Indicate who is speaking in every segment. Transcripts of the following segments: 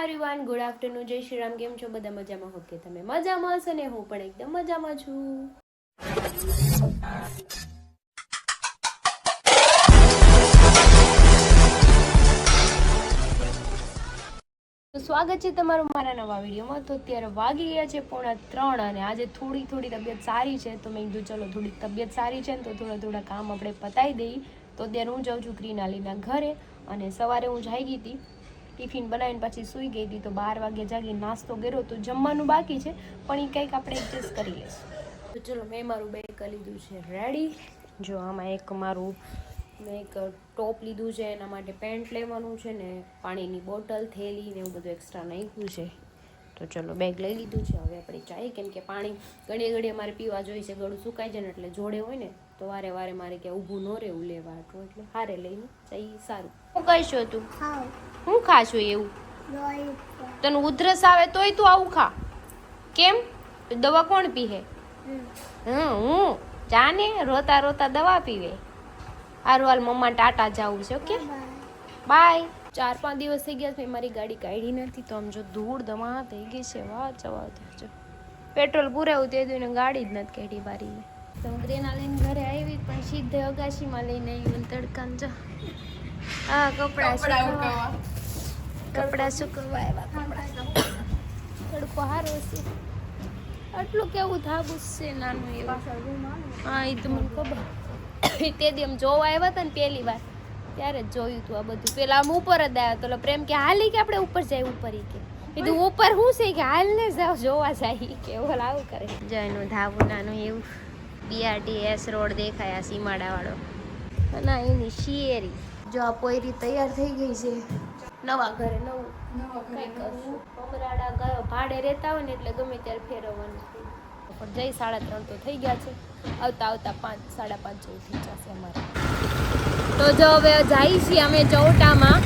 Speaker 1: Everyone, good afternoon, જય શ્રી રામ. કેમ છો બધા? મજામાં હો કે તમે મજામાં હશો ને? હું પણ એકદમ મજામાં છું. તો સ્વાગત છે તમારું મારા નવા વિડીયોમાં. તો અત્યારે વાગી ગયા છે 3:30 અને આજે થોડી તબિયત સારી છે, તો મેં કીધું ચલો થોડી તબિયત સારી છે ને તો થોડા કામ આપણે પતાવી દઈએ. તો અત્યારે હું જાઉં છું ક્રિનાલીના ઘરે અને સવારે હું જાગી હતી, ટિફિન બનાવીને પછી સૂઈ ગઈ હતી. તો 12 વાગે જાગી નાસ્તો કર્યો, તો જમવાનું બાકી છે પણ એ કંઈક આપણે એડજસ્ટ કરી લઈશું. તો ચલો મેં મારું બેગ કરી લીધું છે રેડી. જો આમાં મેં એક ટોપ લીધું છે, એના માટે પેન્ટ લેવાનું છે ને પાણીની બોટલ, થેલી ને એવું બધું એક્સ્ટ્રા નાખ્યું છે. તો ચલો બેગ લઈ લીધું છે. હવે આપણે ચાય, કેમ કે પાણી ઘડીએ અમારે પીવા જોઈએ છે, ગળું સુકાઈ જાય ને એટલે જોડે હોય ને તો વારે મારે ક્યાં ઊભું ન રહેવું લેવા આટલું, એટલે હારે લઈને ચાય સારું. શું કહીશું તું? હું ખાશું એવું? તને ઉધરસ આવે તોય તું આવું ખા? કેમ? દવા કોણ પીહે? હું જાને રોતા દવા પીવે. હારું હાલ, મમ્મા ટાટા જાવું છે. Okay bye. 4-5 દિવસ થઈ ગયા છે મારી ગાડી કાઢી નથી, તો આમ જો ધૂળ ધમા થઈ ગઈ છે. વાહ ચવા જો પેટ્રોલ પુરાવું તે દઈને ગાડી જ નથી કાઢી બારી. તો હું ગ્રેના લઈને ઘરે આવી, પણ સીધે અગાશીમાં લઈને આવી તડકાને. જો આ કપડાં સુકવવા આવ્યા. તડકો હારો છે, આટલું કેવું ધાબુસ છે નાનું એવું. હા એ તો મને ખબર. તે દી આમ જોવા આવ્યા હતા ને પહેલી વાર, ત્યારે જ જોયું હતું આ બધું. પેલા આમ ઉપર જ આવ્યા તો પ્રેમ કે હાલી કે આપણે ઉપર જાય. ઉપર કે કીધું ઉપર શું છે કે હાલ ને જાવ જોવા જાય કે ઓલ આવું કરે. જો એનું ધાબુ નાનું એવું. BRTS રોડ દેખાય, સીમાડા વાળો. ના એની શિયેરી. જો આ પોયરી તૈયાર થઈ ગઈ છે, નવા ઘરે નવું કઈ કરશું. અમરાડા ગયો ભાડે રહેતા હોય ને એટલે ગમે ત્યારે ફેરવવાનું થયું. પણ જઈ 3:30 તો થઈ ગયા છે. આવતા 5-5:30 જેવું થઈ જશે અમારે. તો જો હવે જાય છીએ અમે ચૌટામાં.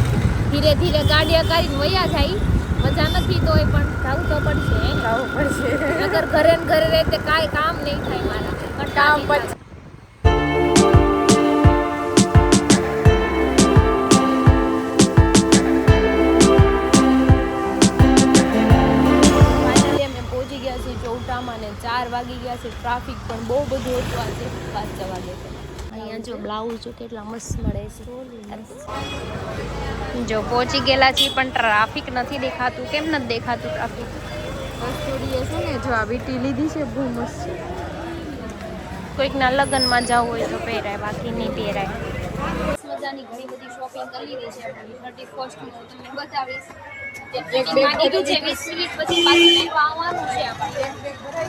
Speaker 1: ધીરે ગાડી અકારીને વયા જાય. મજા નથી તોય પણ જવું તો પડશે. નગર ઘરે ને ઘરે રહે તે કાંઈ કામ નહીં થાય મારા. કામ પછી ચૌટામાં ને 4 વાગી ગયા છે. ટ્રાફિક પણ બહુ બધું હતું આજે 5 વાગે. અહીંયા જો બ્લાઉઝ જો કેટલા મસ્ત મળે છે. જો પહોંચી ગયેલા છીએ પણ ટ્રાફિક નથી દેખાતું. કેમ નથી દેખાતું ટ્રાફિક?
Speaker 2: કસ્ટોડીએ છે ને, જો આ વીટી લીધી છે, બહુ મસ્ત છે.
Speaker 1: કોઈકના લગ્નમાં જવું હોય તો પહેરાય, બાકી નહીં પહેરાય. મજાની ઘણી બધી શોપિંગ કરી લીધી છે. 31st હું તમને બતાવીશ. કીધું છે 20 મિનિટ પછી પાછું લેવા આવવાનું છે. આપણે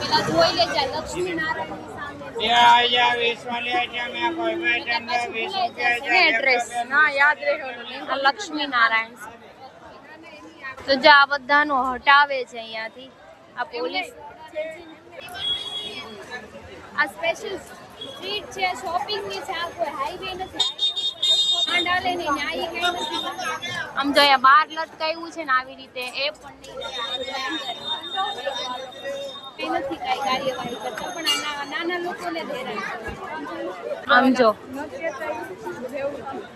Speaker 1: પેલા જોઈ લેજા લક્ષ્મીનારાયણની સામે એડ્રેસ
Speaker 2: ના યાદ રહ્યો
Speaker 1: લક્ષ્મીનારાયણ. તો જો આ બધાનું હટાવે છે અહીંયાથી આ પોલીસ. આ સ્પેશિયલ સ્ટ્રીટ છે, શોપિંગની છે. આ કોઈ હાઈવે નથી. આમ જો અહીંયા બહાર લટકાયું છે ને આવી રીતે, એ પણ નહીં નથી કઈ કાર્યવાહી કરતા, પણ નાના લોકોને આમ જો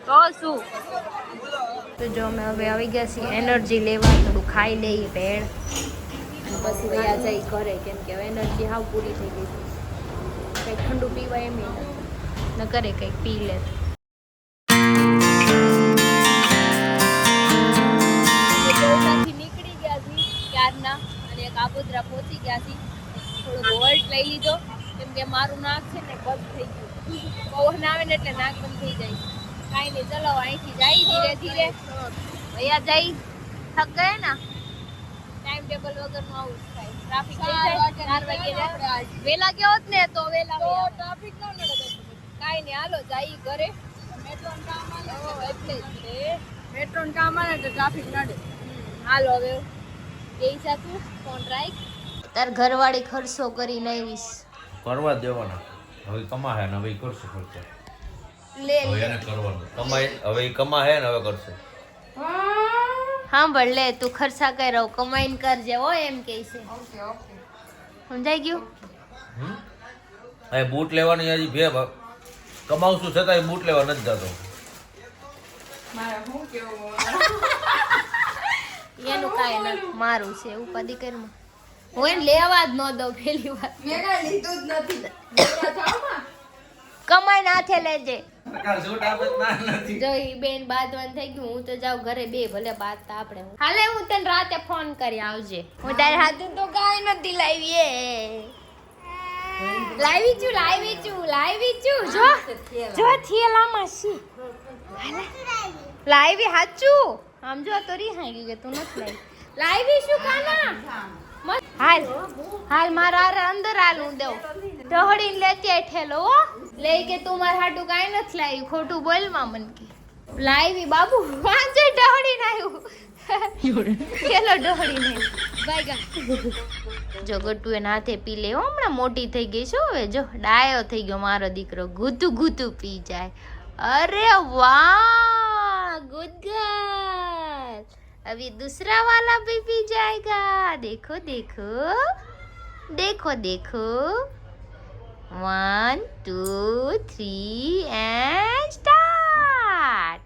Speaker 1: તો શું. તો જો અમે હવે આવી ગયા છીએ એનર્જી લેવા. થોડું ખાઈ લઈએ ભેળ, પછી વયા જઈ ઘરે, કેમ કે હવે એનર્જી હાવ પૂરી થઈ ગઈ છે. કંઈક ઠંડુ પીવાય એમ ન કરે, કંઈક પી લે. નીકળી ગયા છીએ ક્યારના અને કાબોદરા પહોંચી ગયા છીએ. થોડો વોલ્ટ લઈ લીધો, કેમ કે મારું નાક છે ને બંધ થઈ ગયું. પવન આવે ને એટલે નાક બંધ થઈ જાય. કાંઈ નહીં, ચલો અહીંથી જાય ધીરે ભૈયા જાય. થક ગયા ને, ટાઈમ ટેબલ વગરનું આવું થાય. ટ્રાફિક થઈ જાય 4 વાગે. વહેલા ગયો હોત ને તો વહેલા ટ્રાફિક ન નડે. કાંઈ નહીં, હાલો જાય ઘરે. મેટ્રોનું કામ આવે એટલે જ મેટ્રોનું કામ આવે તો ટ્રાફિક નડે. હાલો હવે એ તું ફોન રાખ. તાર ઘરવાળી ખર્ચો કરીને આવીશ.
Speaker 3: કરવા દેવાના. હવે કમા હે ને હવે કરશે ખર્ચો.
Speaker 1: લે
Speaker 3: એને કરવાનું કમાઈ. હવે કમા હે ને હવે કરશે.
Speaker 1: હા ભલે લે, તું ખર્ચા કર્યો કમાઈને કરજે હો, એમ કે છે. સમજાઈ ગયું?
Speaker 3: એ બૂટ લેવાની હજી બે કમાવશું છતાં બૂટ લેવા નથી જતો.
Speaker 2: મારા હું કેવું
Speaker 1: એનું કાંઈ નથી, મારું છે ઉપાધિ કરમાં. હું એને લેવા જ ન દઉં પેલી વાર.
Speaker 2: મેં કાંઈ લીધું જ નથી.
Speaker 1: કમાઈને હાથે લેજે.
Speaker 3: સરકાર છૂટ આપે તો ના નથી.
Speaker 1: જો ઈ બેન બાંધવાનું થઈ ગયું, હું તો જાઉં ઘરે, બે ભલે બાંધતા આપણે. હાલે હું તને રાતે ફોન કરી આવજે. હું તારી હાથે તો કાંઈ નથી લાવી એ. લાવી છું જો થેલામાં છે. લાવી હાચું આમ જો તો રી ગઈ કે તું નથી લાવી શું કાના હાલ મારા અંદર હાલ હું દઉં ઢહડીને લેતી આય ઠેલો હો લઈ કે તું મારા હાટું કાંઈ નથી લાવી ખોટું બોલમાં મન કે લાવી બાબુ વાંચે ઢહડીને આવ્યું ઠેલો ઢહડીને બાય જો ગટુ એને હાથે પી લે હમણાં મોટી થઈ ગઈ છો હવે જો ડાયો થઈ ગયો મારો દીકરો ગુતું પી જાય अरे वाह गुड गर्ल अभी दूसरा वाला भी पी जाएगा देखो देखो देखो देखो 1 2 3 एंड स्टार्ट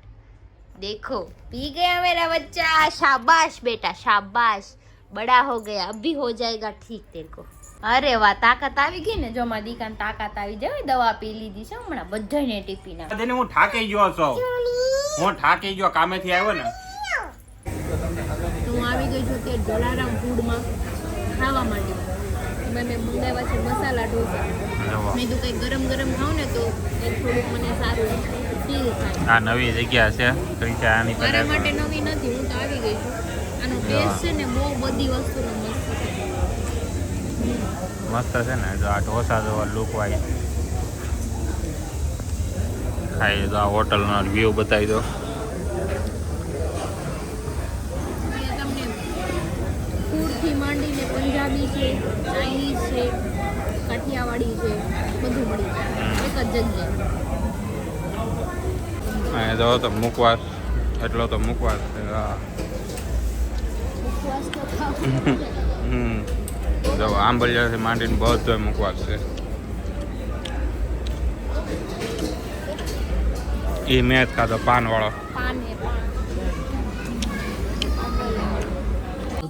Speaker 1: देखो पी गया मेरा बच्चा शाबाश बेटा शाबाश बड़ा हो गया अभी हो जाएगा ठीक तेरे को અરે વાહ તાકાત આવી ગઈ ને જો મારી દીકાને તાકાત આવી જાય દવા પી લીધી છે હમણાં બધાને ટીપી નાખ
Speaker 4: તેને હું થાકી ગયો છું હું થાકી ગયો કામેથી આવ્યો ને
Speaker 1: તો હું આવી ગઈ છું તે જલારામ ફૂડમાં ખાવા માટે મેં મંગાવ્યા છે મસાલા ઢોસા મેં તો કંઈ ગરમ ગરમ ખાઉં ને તો થોડુંક મને સારું ફીલ થાય
Speaker 4: આ નવી જગ્યા છે ત્રીજા આની
Speaker 1: મારા માટે નવી નથી હું તો આવી ગઈ છું આનો ટેસ્ટ છે ને બહુ બધી વસ્તુનો મસ્ત છે
Speaker 4: મસ્ત છે ને જો આ ઢોસા જો લુક વાઇઝ ખાઈ દો આ હોટલનો વ્યૂ બતાવી દો
Speaker 1: તમને ફૂડથી માંડીને પંજાબી છે ચાઇનીઝ છે કાઠિયાવાડી છે બધું મળી જાય એક જ જગ્યાએ
Speaker 4: અહીંયા જો તો મુકવાસ એટલો તો મુકવાસ છે હા
Speaker 1: ઉપવાસ તો ખાવ
Speaker 4: જો આંબલિયાથી માંડીને બધો મુકવાસ છે એ મેં જ ખાધો પાનવાળો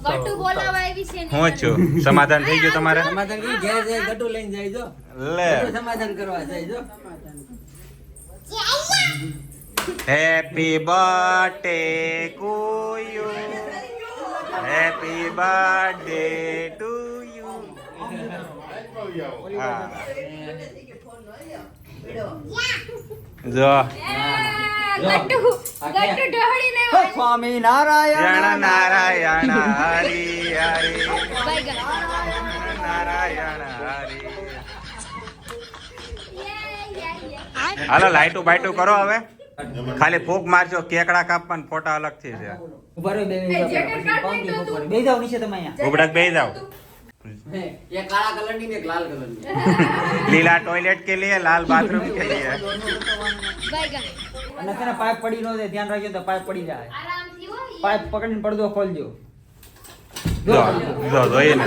Speaker 1: ગટુ બોલાવા આવી છે ને
Speaker 4: હું છું સમાધાન થઈ ગયું તમારે
Speaker 5: સમાધાન કરી ઘેર જાય ગટુ લઈને જાય જો
Speaker 4: લે
Speaker 5: ગટુ સમાધાન કરવા જાય જો
Speaker 4: happy birthday to you happy birthday to you જો
Speaker 1: ગટુ ઢહડીને
Speaker 5: સ્વામી નારાયણ
Speaker 4: નારાયણ હરી હરી
Speaker 1: બાય ગા
Speaker 4: નારાયણ હરી હાલો લાઈટું બાઈટું કરો હવે ખાલી ફૂક મારજો કેકડા કાપવાના ફોટા અલગથી છે
Speaker 5: ઉભા રહો બે મિનિટ પાંખી ઉપર બે જાવ નીચે તમે અહીંયા
Speaker 4: ઉબડક બેસી જાઓ
Speaker 5: એક કાળા કલરની ને એક લાલ કલરની
Speaker 4: લીલા टॉयलेट के लिए लाल बाथरूम के लिए
Speaker 1: બાય ગા
Speaker 5: અને તેને પાઇપ પડી ન જાય ધ્યાન રાખજો તો પાઇપ પડી જાય
Speaker 1: આરામથી હો
Speaker 5: પાઇપ પકડીને પડદો ખોલજો
Speaker 4: જો જો જોઈએ ને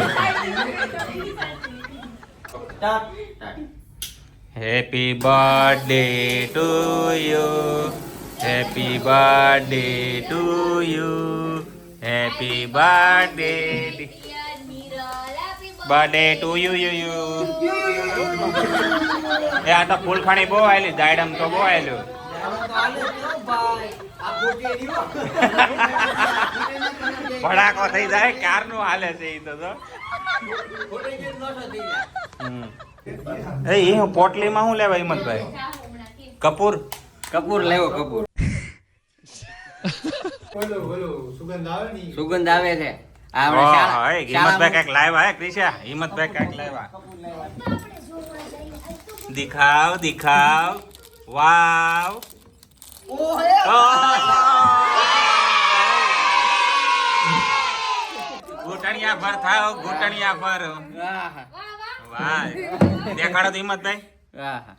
Speaker 5: start
Speaker 4: happy birthday to you happy birthday to you happy birthday birthday to you એ આ તો ફૂલખાણી બહુ આવેલી દાયડમ તો બહુ આવેલું ભડાકો થઈ જાય ક્યારનું હાલે છે એ તો એ હું પોટલીમાં શું લેવા હિંમતભાઈ કપૂર
Speaker 5: કપૂર લેવો કપૂર સુગંધ આવે છે આ આપણે શાળા-
Speaker 4: હિંમતભાઈ કઈક લાવ્યા હે ક્રિશા હિંમતભાઈ કઈક લાવ્યા દિખાવ દિખાવ વાવ ઘૂંટણિયા પર થાવ ઘૂંટણિયા પર
Speaker 5: આહા.
Speaker 4: વાહ દેખાડો તો હિંમતભાઈ
Speaker 5: આહા.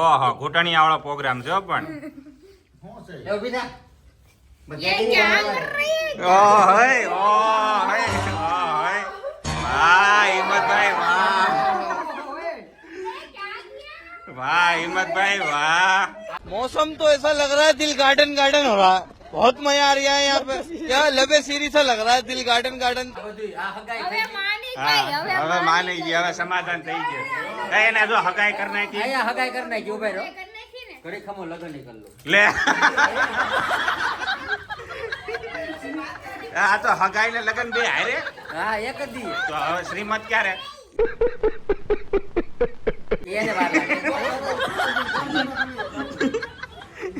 Speaker 4: ઓહો ઘૂંટણિયા વાળો પ્રોગ્રામ છે હો પણ
Speaker 5: એ ઊભી થા.
Speaker 4: ઓહય ઓહય ઓહય વાહ હિંમતભાઈ વાહ वाह हिम्मत भाई वाह
Speaker 6: मौसम तो ऐसा लग रहा है दिल गार्डन गार्डन हो रहा है बहुत मजा आ रहा है यहाँ पे क्या लबे सीरी सा लग रहा है दिल गार्डन गार्डन
Speaker 1: હવે માની
Speaker 4: હા
Speaker 1: ગઈ હવે
Speaker 4: હવે માની ગઈ હવે સમાધાન થઈ ગયું એને જો હગાઈ કરી નાખી
Speaker 5: અહીંયા હગાઈ કરી નાખી ઉભા રહો
Speaker 1: કરી નાખી ને
Speaker 5: ઘડી ખમો લગન નહીં કરી લો
Speaker 4: લે આ તો હગાઈ ને લગન બે હારે
Speaker 5: હા એક જ દી
Speaker 4: તો હવે શ્રીમત ક્યારે
Speaker 5: એને વાર લાગે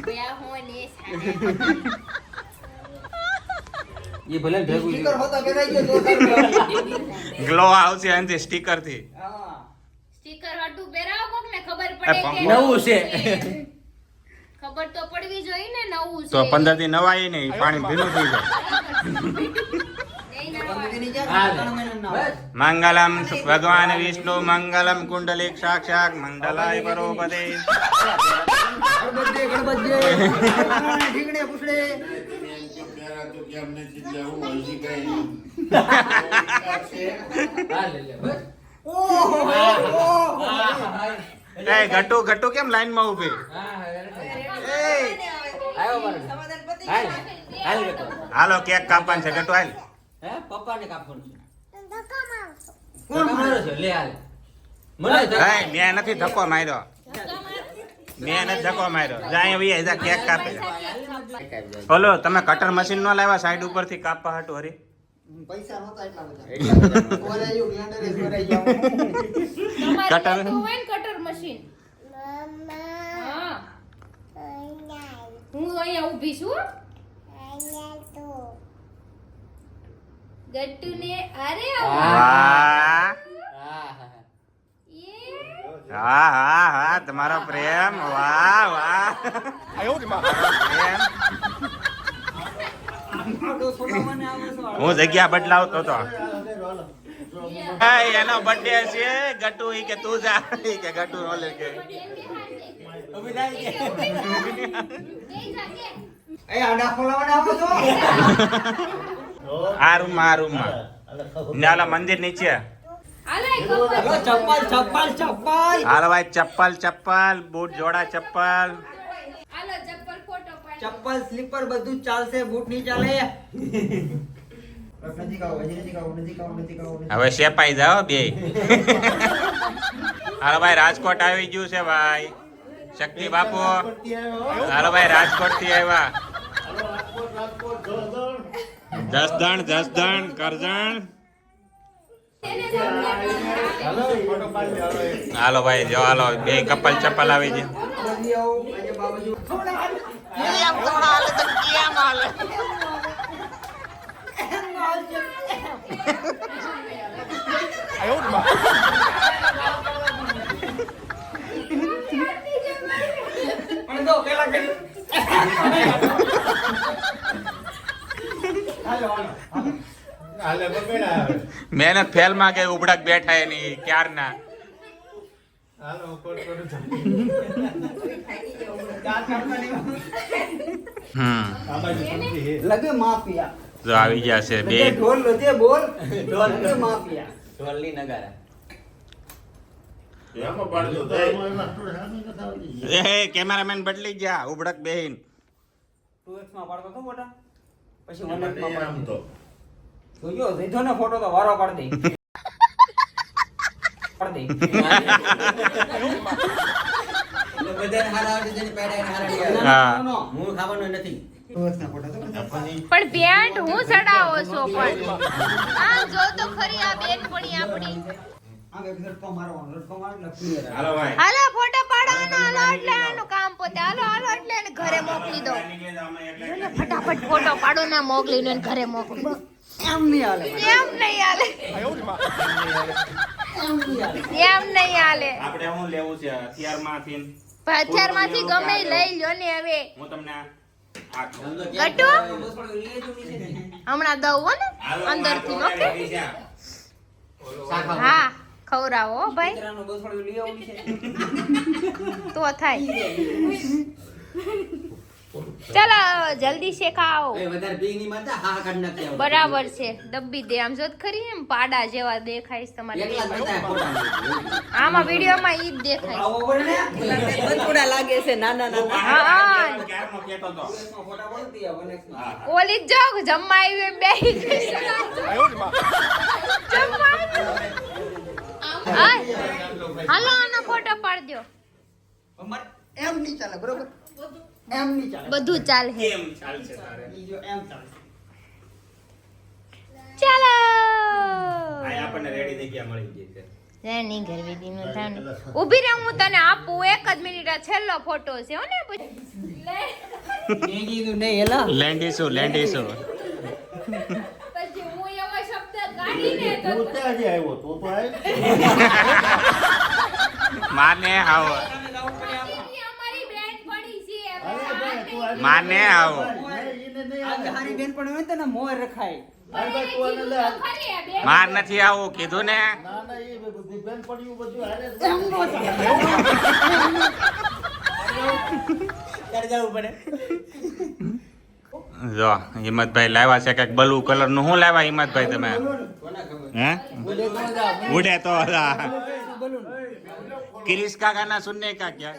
Speaker 1: ગયા હોને
Speaker 5: એ ભલે ભેગું
Speaker 4: ગ્લો આવશે એનાથી સ્ટીકર થી
Speaker 1: સ્ટીકર હટું પહેરાવો કોક ને ખબર
Speaker 4: એ
Speaker 1: પડે
Speaker 4: પંખો.
Speaker 1: કે
Speaker 5: નવું છે
Speaker 1: ખબર તો પડવી જોઈએ ને નવું છે
Speaker 4: તો 15 થી નવાય નહીં પાણી ભીનું થઈ જાય
Speaker 5: બસ
Speaker 4: મંગલમ ભગવાન વિષ્ણુ મંગલમ કુંડલિક સાક્ષાત મંડલાય પરોપદે એ ગટુ ગટુ કેમ લાઈન માં ઉભી
Speaker 5: આવ્યો મારો હાલ હાલ બેટો
Speaker 4: હાલો કેક કાપવાનું છે ગટુ હાલ
Speaker 5: હે પપ્પાને કાપવાનું છે કોણ મારો છે લે હાલ મને
Speaker 4: મેં નથી ધક્કો માર્યો મેં નથી ધક્કો માર્યો જાય હવે જા કેક કાપે બોલો તમે કટર મશીન નો લાવ્યા સાઈડ ઉપરથી કાપવા હાટુ હરી
Speaker 1: કટર
Speaker 4: કટર.
Speaker 1: કટર મશીન હા હું અહીંયા ઊભી છું ગટ્ટુને અરે
Speaker 4: વાહ
Speaker 1: એ
Speaker 4: હા હા હા તમારો પ્રેમ વાહ વાહ પ્રેમ હું જગ્યા બદલાવતો તો એનો બર્થડે છે ગટુ ઈ કે તું જા ઈ કે ગટુ નો લે કે આ રૂમમાં નાલા મંદિર નીચે
Speaker 1: આલે ખબર
Speaker 5: ચપ્પલ
Speaker 4: હાલ ભાઈ ચપ્પલ ચપ્પલ બૂટ જોડા ચપ્પલ
Speaker 1: આલો ચપ્પલ ફોટો પાડ
Speaker 5: ચપ્પલ સ્લીપર બધું ચાલશે બૂટ નહીં ચાલે
Speaker 4: હવે શેપાઈ જાઓ બે હાલો ભાઈ રાજકોટ આવી ગયું છે ભાઈ શક્તિ બાપુ હાલો ભાઈ રાજકોટ થી આવ્યા જસદણ કરજણ હાલો ભાઈ જો હાલો બે કપલ ચપ્પલ આવી છે મહેનત ફેલ માં કે ઉબડક બેઠા એની ક્યારના
Speaker 5: લગે માફિયા
Speaker 4: જો આવી ગયા છે બે
Speaker 5: ઢોલ લગે બોલ ઢોલ લગે માફિયા ઢોલની નગારા
Speaker 4: એ કેમેરામેન બદલી ગયા ઉબડક બેહીન
Speaker 5: 2x માં પાડતો તો મોટા પછી 1x માં પાડતો જોયો સીધોનો ફોટો તો વારો પાડ દે પાડ દે બધાને હારા આવે જેની પેડા એને હારા
Speaker 4: હા.
Speaker 5: હું ખાવાનો નથી 2x ના ફોટો તો
Speaker 1: પણ પેન્ટ હું ચડાવો છો પણ આ જો તો ખરી આ બેનપણી આપણી
Speaker 5: આ એક લટકો મારો એટલે ક્લિયર
Speaker 4: હાલો ભાઈ
Speaker 1: હાલો ફોટો પાડવાનો હાલો એટલે આનું કામ પોતે હાલો એટલે એને ઘરે મોકલી દો એટલે ફટાફટ ફોટો પાડો ના મોકલીને એને ઘરે મોકલો
Speaker 5: એમ નહીં હાલે
Speaker 1: એમ નહીં હાલે એમ નહીં હાલે
Speaker 4: આપણે શું લેવું છે હથિયારમાંથી
Speaker 1: હથિયારમાંથી ગમે ઈ લઈ લ્યો ને હવે
Speaker 4: હું તમને આ કહું.
Speaker 1: ગટુ હમણાં દઉં હો ને અંદરથી ઓકે હા ખવડાવો હો ભાઈ
Speaker 5: કૂતરાનો બસડો લઈ આવવું છે
Speaker 1: તો થાય ચાલો જલ્દી સે ખાઓ
Speaker 5: એ વધારે ભીગ ની મારતા હા કાઢ નાખી આવો.
Speaker 1: બરાબર છે ડબ્બી દે આમ જોત ખરી એમ પાડા જેવા દેખાય છે તમારે
Speaker 5: એકલા જ બતાય ફોટા.
Speaker 1: આમાં વિડીયોમાં ઈ જ દેખાય
Speaker 5: આવો પડે ને
Speaker 2: બંધુડા લાગે છે નાના નાના.
Speaker 1: હા
Speaker 4: ક્યારનો કહેતો હતો.
Speaker 5: ફોટા પડતી આ વનેક્સમાં.
Speaker 1: ઓલી જ જાવ જમવા આવી બે જમવા આવી. હાલો આનો ફોટો પાડજો
Speaker 5: અમારે એમ નહીં ચાલે બરોબર એમ નહીં ચાલે
Speaker 1: બધું ચાલે
Speaker 4: કેમ ચાલશે તારે?
Speaker 5: ઈ જો એમ ચાલે
Speaker 1: ચાલો
Speaker 4: આ આપણને રેડી જગ્યા મળી ગઈ છે.
Speaker 1: નહીં કરવી દી નો થાવ ઊભી રહે હું તને આપું 1 જ મિનિટ આ છેલ્લો ફોટો છે હો ને પછી
Speaker 5: મેં કીધું નહીં એલા
Speaker 4: લેન્ડીશું લેન્ડીશું.
Speaker 1: પછી હું એવો શબ્દ કાઢીને તો
Speaker 4: માને આવો
Speaker 1: અમારી બેન પડી છે
Speaker 4: માને આવો.
Speaker 5: આજે હારી બેન પણ હોય તો ને મોર રખાય
Speaker 4: માર નથી આવું કીધું ને.
Speaker 5: ત્યારે જવું પડે
Speaker 4: જો હિંમતભાઈ લાવ્યા છે કઈક બ્લુ કલર નું. શું લાવ્યા હિંમતભાઈ તમે? હે ઉડે તો गिरीश का गाना सुनने का क्या?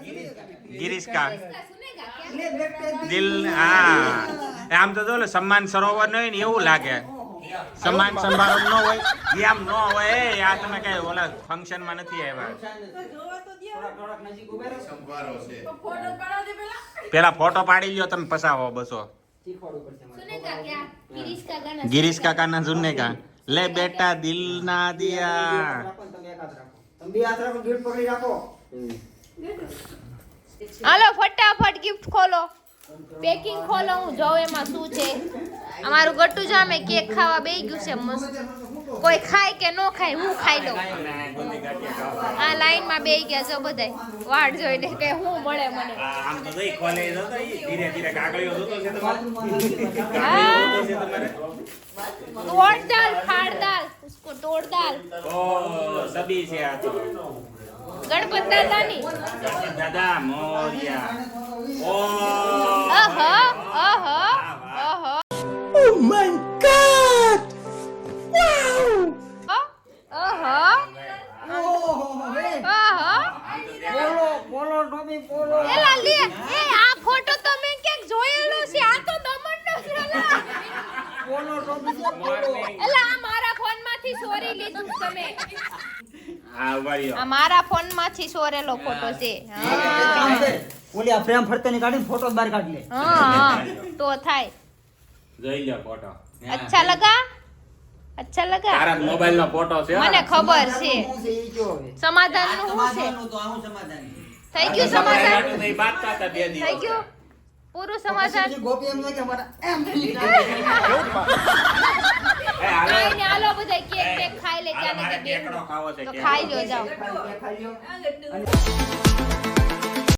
Speaker 4: गिरीश का દિલ. હા આમ તો જો સન્માન સરોવર નો હોય ને એવું લાગે. સન્માન સમારોહ નો હોય એ આમ નો હોય. આ તમે કઈ ઓલા ફંક્શન માં નથી આવ્યા. પેલા ફોટો પાડી લ્યો તમે પસાવો બસો. गिरीश का गाना सुनने का. ले बेटा दिल ना दिया.
Speaker 5: તમે બે હાથ રાખો ગિફ્ટ પકડી રાખો
Speaker 1: હાલો ફટાફટ ગિફ્ટ ખોલો પેકિંગ ખોલો હું જોઉં એમાં શું છે. અમારું ગટ્ટુ જામે કેક ખાવા બેહી ગયું છે મસ્ત. કોઈ ખાય કે નો ખાય હું ખાઈ લઉં. આ લાઈન માં બેહી ગયા છો બધાય વાટ જોઈને કે હું મળે મને.
Speaker 4: આમ તો જઈ ખોલે જતો ધીરે ધીરે કાગળિયો જોતો છે તમારે.
Speaker 1: तोड़ डाल फाड़ डाल उसको तोड़ डाल.
Speaker 4: ઓ સબી છે આ તો.
Speaker 1: गणपत दादा ની
Speaker 4: દાદા મોરિયા. ઓ
Speaker 1: ઓહો ઓહો ઓહો
Speaker 6: Oh my God!
Speaker 1: ઓહો ઓહો
Speaker 5: પોલો પોલો ટોપી પોલો
Speaker 1: એલા લે એ આ ફોટો તો મેં ક્યાંક જોયેલો છે. આ તો દમણનો છે એલા.
Speaker 5: પોલો ટોપી છે પોલો
Speaker 1: એલા આ મારા ફોન માંથી ચોરી લીધું તમે.
Speaker 4: આ વાળ્યો.
Speaker 1: આ મારા ફોન માંથી ચોરેલો ફોટો છે.
Speaker 5: કામ છે ઓલી આ ફ્રેમ ફરતેની કાઢીને ફોટો બહાર કાઢી લે
Speaker 1: હા તો થાય.
Speaker 4: જોઈ લો ફોટો.
Speaker 1: અચ્છા લગા અચ્છા લગા.
Speaker 4: તારા મોબાઈલ નો ફોટો છે.
Speaker 1: મને ખબર છે
Speaker 5: શું છે ઈ કયો હવે
Speaker 1: સમાધાન નું શું છે.
Speaker 5: તો આવું સમાધાન
Speaker 1: થઈ ગયું સમાધાન
Speaker 4: નહીં બાત કરતા બે દિવસ.
Speaker 1: થઈ ગયું પૂરું સમાધાન.
Speaker 5: પછી ગોપી એમ કે અમારા એમ
Speaker 4: એ હાલો.
Speaker 1: કાંઈ નહીં, હાલો બધા કેક બેક ખાઈ લે ચાલે
Speaker 4: મારે
Speaker 1: કે બેન
Speaker 4: કેકડો ખાવો છે.
Speaker 1: તો
Speaker 4: કેક.
Speaker 1: ખાઈ લો જાઓ.
Speaker 5: ખાઈ લ્યો